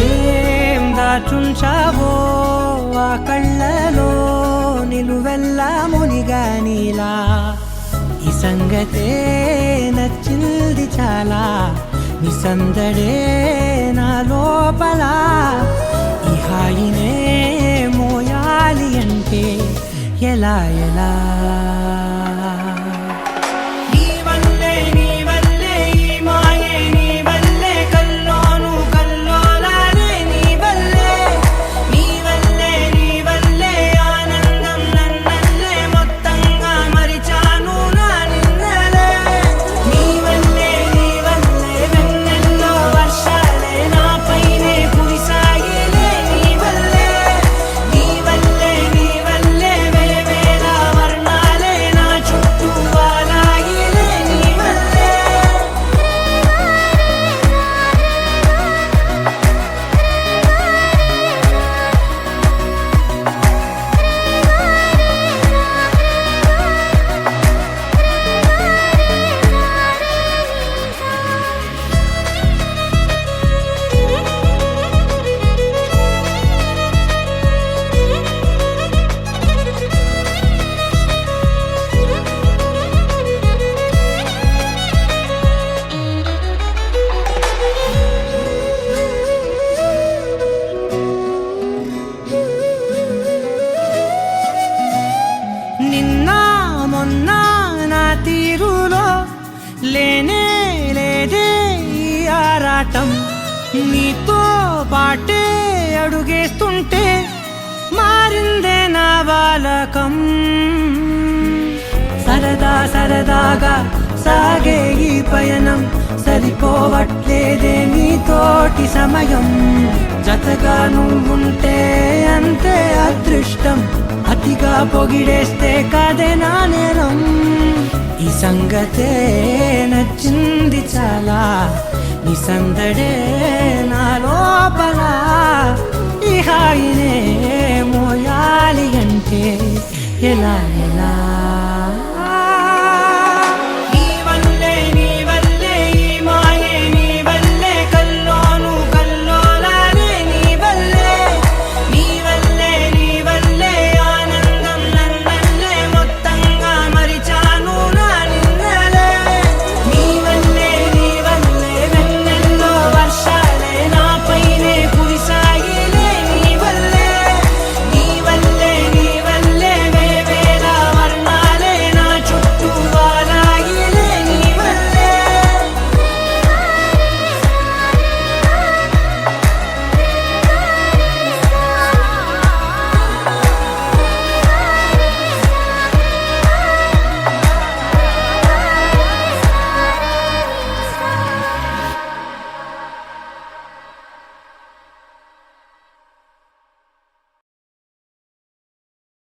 ఏం దాచుంచావో ఆ కళ్ళలో నిలువెల్లా మునిగానిలా ఈ సంగతే నచ్చింది చాలా నీ సందడే నా లోపల ఈ హాయినే మోయాలి అంటే ఎలా ఎలా లేనే లేదే ఈ ఆరాటం నీతో పాటే అడుగేస్తుంటే మారిందే నా బాలకం సరదా సరదాగా సాగే ఈ పయనం సరిపోవట్లేదే నీతోటి సమయం జతగా నువ్వుంటే అంతే అదృష్టం అతిగా పొగిడేస్తే కదే నా నేరం ఈ సంగతే నచ్చింది చాలా నీ సందడే నా